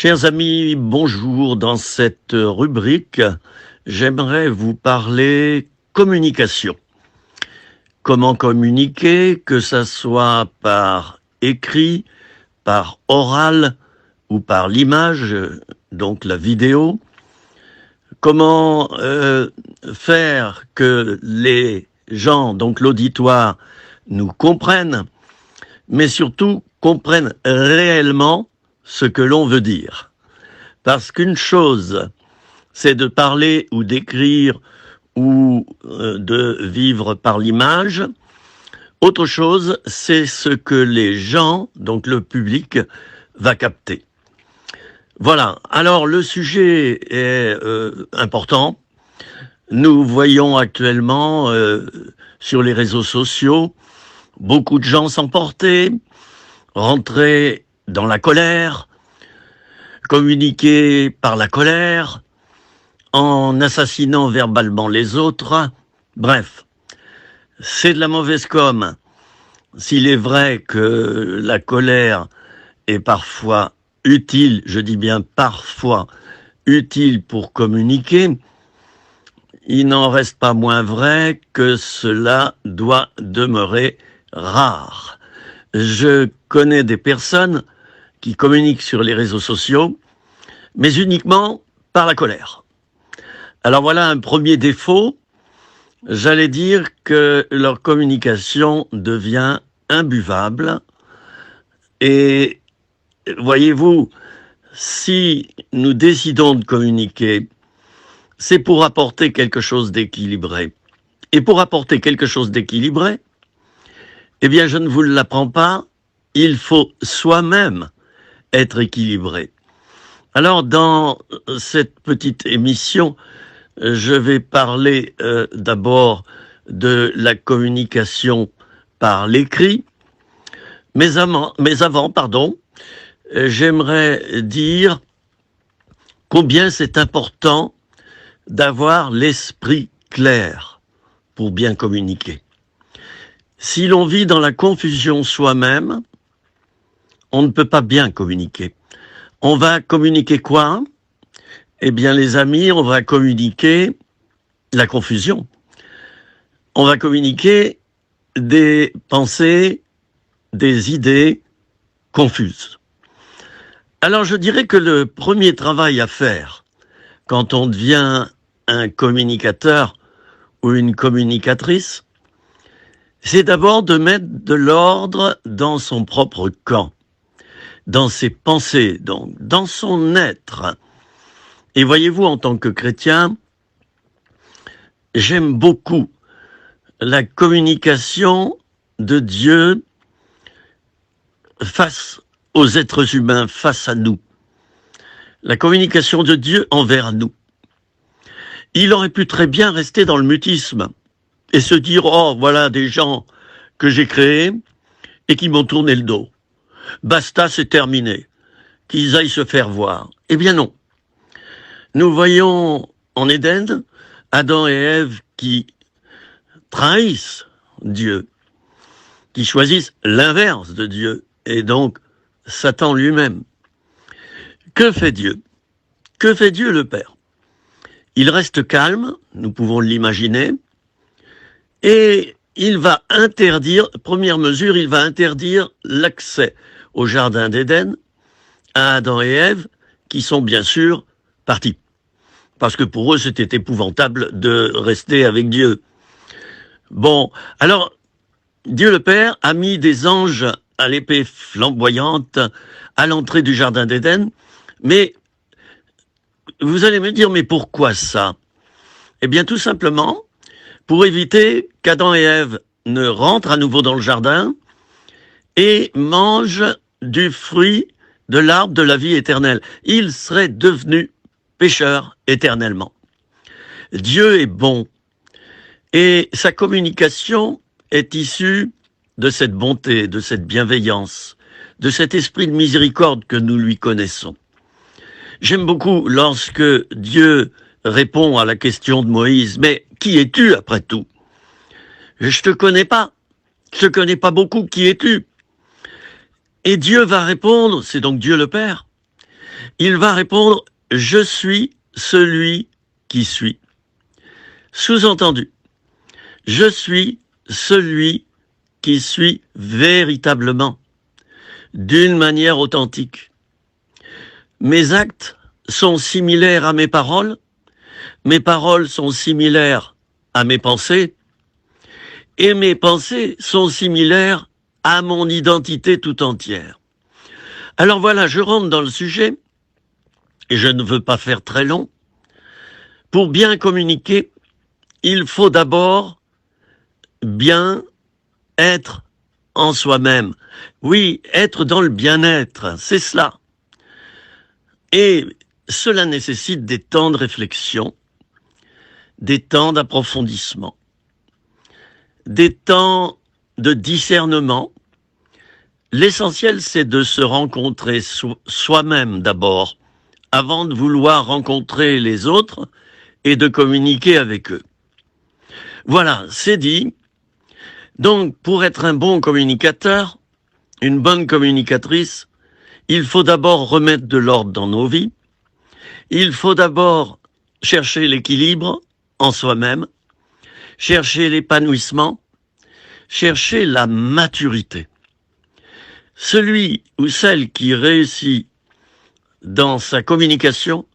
Chers amis, bonjour. Dans cette rubrique, j'aimerais vous parler communication. Comment communiquer, que ça soit par écrit, par oral ou par l'image, donc la vidéo. Comment faire que les gens, donc l'auditoire, nous comprennent, mais surtout comprennent réellement ce que l'on veut dire. Parce qu'une chose, c'est de parler ou d'écrire ou de vivre par l'image. Autre chose, c'est ce que les gens, donc le public, va capter. Voilà, alors le sujet est important. Nous voyons actuellement sur les réseaux sociaux beaucoup de gens s'emporter, rentrer dans la colère, communiquer par la colère, en assassinant verbalement les autres. Bref, c'est de la mauvaise com'. S'il est vrai que la colère est parfois utile, je dis bien parfois utile pour communiquer, il n'en reste pas moins vrai que cela doit demeurer rare. Je connais des personnes qui communiquent sur les réseaux sociaux, mais uniquement par la colère. Alors voilà un premier défaut. J'allais dire que leur communication devient imbuvable. Et voyez-vous, si nous décidons de communiquer, c'est pour apporter quelque chose d'équilibré. Et pour apporter quelque chose d'équilibré, eh bien, je ne vous l'apprends pas, il faut soi-même être équilibré. Alors, dans cette petite émission, je vais parler d'abord de la communication par l'écrit, mais avant, j'aimerais dire combien c'est important d'avoir l'esprit clair pour bien communiquer. Si l'on vit dans la confusion soi-même, on ne peut pas bien communiquer. On va communiquer quoi ? Eh bien, les amis, on va communiquer la confusion. On va communiquer des pensées, des idées confuses. Alors, je dirais que le premier travail à faire quand on devient un communicateur ou une communicatrice, c'est d'abord de mettre de l'ordre dans son propre camp, dans ses pensées, donc dans son être. Et voyez-vous, en tant que chrétien, j'aime beaucoup la communication de Dieu face aux êtres humains, face à nous. La communication de Dieu envers nous. Il aurait pu très bien rester dans le mutisme et se dire « Oh, voilà des gens que j'ai créés et qui m'ont tourné le dos. Basta, c'est terminé. Qu'ils aillent se faire voir. » Eh bien non. Nous voyons en Éden, Adam et Ève qui trahissent Dieu, qui choisissent l'inverse de Dieu, et donc Satan lui-même. Que fait Dieu ? Que fait Dieu le Père ? Il reste calme, nous pouvons l'imaginer, et il va interdire, première mesure, il va interdire l'accès au jardin d'Éden à Adam et Ève, qui sont bien sûr partis. Parce que pour eux, c'était épouvantable de rester avec Dieu. Bon, alors, Dieu le Père a mis des anges à l'épée flamboyante à l'entrée du jardin d'Éden, mais vous allez me dire, mais pourquoi ça ? Eh bien, tout simplement, pour éviter qu'Adam et Ève ne rentrent à nouveau dans le jardin et mangent du fruit de l'arbre de la vie éternelle. Ils seraient devenus pécheurs éternellement. Dieu est bon et sa communication est issue de cette bonté, de cette bienveillance, de cet esprit de miséricorde que nous lui connaissons. J'aime beaucoup lorsque Dieu répond à la question de Moïse, mais qui es-tu après tout ? Je te connais pas, je te connais pas beaucoup, qui es-tu ? Et Dieu va répondre, c'est donc Dieu le Père, Il va répondre « Je suis celui qui suis ». Sous-entendu, je suis celui qui suis véritablement, d'une manière authentique. Mes actes sont similaires à mes paroles sont similaires à mes pensées, et mes pensées sont similaires à mon identité tout entière. Alors voilà, je rentre dans le sujet, et je ne veux pas faire très long. Pour bien communiquer, il faut d'abord bien être en soi-même. Oui, être dans le bien-être, c'est cela. Et cela nécessite des temps de réflexion, des temps d'approfondissement, des temps de discernement. L'essentiel, c'est de se rencontrer soi-même d'abord, avant de vouloir rencontrer les autres et de communiquer avec eux. Voilà, c'est dit. Donc, pour être un bon communicateur, une bonne communicatrice, il faut d'abord remettre de l'ordre dans nos vies. Il faut d'abord chercher l'équilibre en soi-même, chercher l'épanouissement, chercher la maturité. Celui ou celle qui réussit dans sa communication,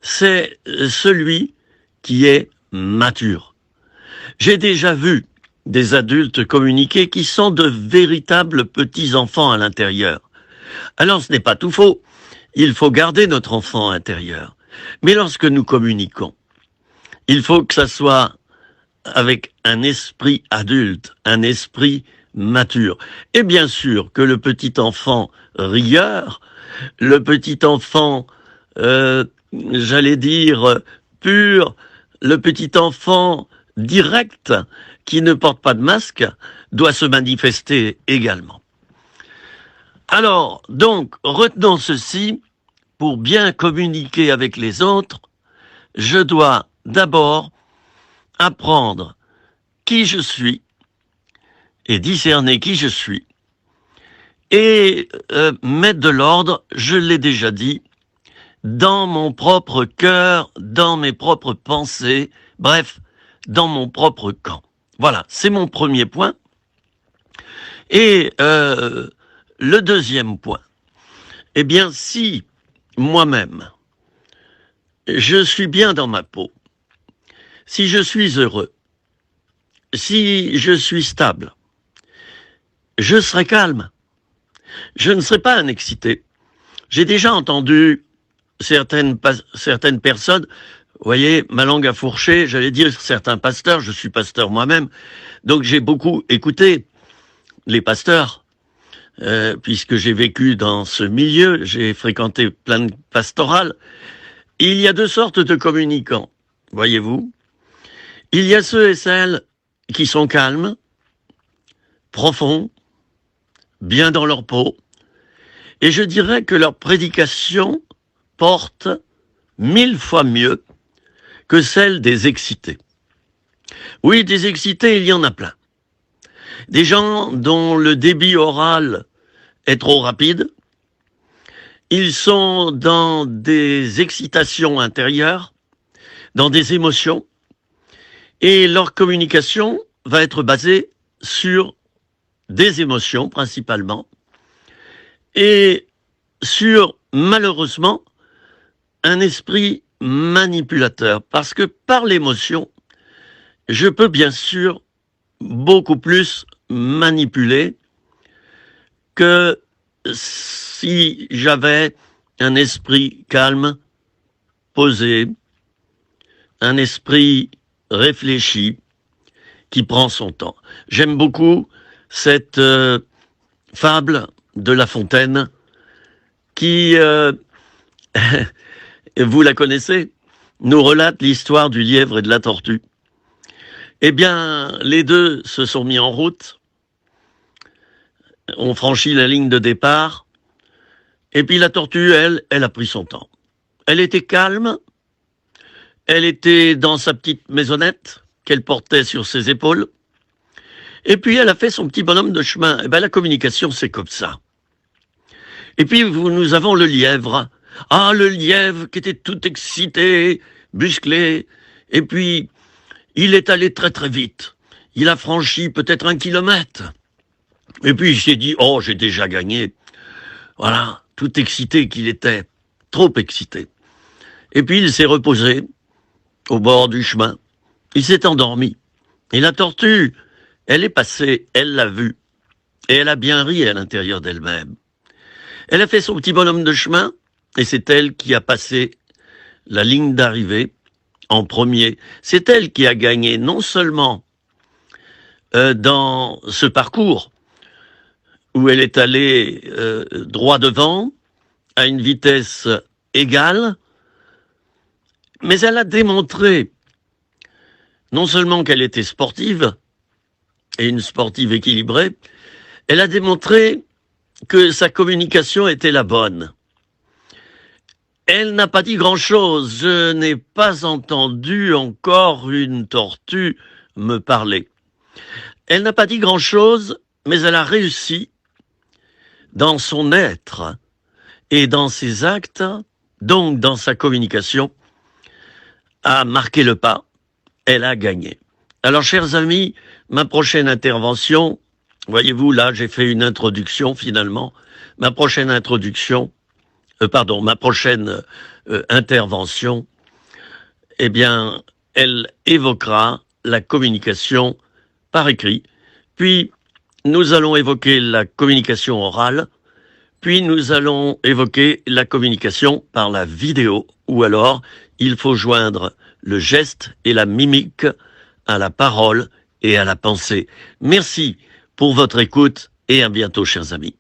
c'est celui qui est mature. J'ai déjà vu des adultes communiquer qui sont de véritables petits-enfants à l'intérieur. Alors ce n'est pas tout faux, il faut garder notre enfant intérieur. Mais lorsque nous communiquons, il faut que ça soit avec un esprit adulte, un esprit mature. Et bien sûr que le petit enfant rieur, le petit enfant, j'allais dire, pur, le petit enfant direct, qui ne porte pas de masque, doit se manifester également. Alors, donc, retenons ceci, pour bien communiquer avec les autres, je dois d'abord apprendre qui je suis et discerner qui je suis et mettre de l'ordre, je l'ai déjà dit, dans mon propre cœur, dans mes propres pensées, bref, dans mon propre camp. Voilà, c'est mon premier point. Et le deuxième point, eh bien, si moi-même, je suis bien dans ma peau, si je suis heureux, si je suis stable, je serai calme. Je ne serai pas un excité. J'ai déjà entendu certaines personnes, vous voyez, ma langue a fourché, j'allais dire certains pasteurs, je suis pasteur moi-même, donc j'ai beaucoup écouté les pasteurs, puisque j'ai vécu dans ce milieu, j'ai fréquenté plein de pastorales. Il y a deux sortes de communicants, voyez-vous. Il y a ceux et celles qui sont calmes, profonds, bien dans leur peau, et je dirais que leur prédication porte 1000 fois mieux que celle des excités. Oui, des excités, il y en a plein. Des gens dont le débit oral est trop rapide, ils sont dans des excitations intérieures, dans des émotions, et leur communication va être basée sur des émotions principalement, et sur, malheureusement, un esprit manipulateur. Parce que par l'émotion, je peux bien sûr beaucoup plus manipuler que si j'avais un esprit calme, posé, un esprit réfléchi, qui prend son temps. J'aime beaucoup cette fable de La Fontaine qui, vous la connaissez, nous relate l'histoire du lièvre et de la tortue. Eh bien, les deux se sont mis en route, ont franchi la ligne de départ, et puis la tortue, elle a pris son temps. Elle était calme, elle était dans sa petite maisonnette qu'elle portait sur ses épaules, et puis elle a fait son petit bonhomme de chemin. Eh bien, la communication, c'est comme ça. Et puis, nous avons le lièvre. Ah, le lièvre qui était tout excité, musclé, et puis il est allé très très vite. Il a franchi peut-être 1 kilomètre. Et puis il s'est dit, oh, j'ai déjà gagné. Voilà, tout excité qu'il était, trop excité. Et puis il s'est reposé au bord du chemin. Il s'est endormi. Et la tortue, elle est passée, elle l'a vu. Et elle a bien ri à l'intérieur d'elle-même. Elle a fait son petit bonhomme de chemin, et c'est elle qui a passé la ligne d'arrivée en premier. C'est elle qui a gagné non seulement dans ce parcours où elle est allée droit devant, à une vitesse égale, mais elle a démontré non seulement qu'elle était sportive, et une sportive équilibrée, elle a démontré que sa communication était la bonne. Elle n'a pas dit grand-chose. Je n'ai pas entendu encore une tortue me parler. Elle n'a pas dit grand-chose, mais elle a réussi dans son être et dans ses actes, donc dans sa communication, à marquer le pas. Elle a gagné. Alors, chers amis, ma prochaine intervention, voyez-vous, là, j'ai fait une introduction finalement. Ma prochaine intervention, eh bien, elle évoquera la communication par écrit. Puis, nous allons évoquer la communication orale. Puis, nous allons évoquer la communication par la vidéo. Ou alors, il faut joindre le geste et la mimique à la parole et à la pensée. Merci pour votre écoute et à bientôt, chers amis.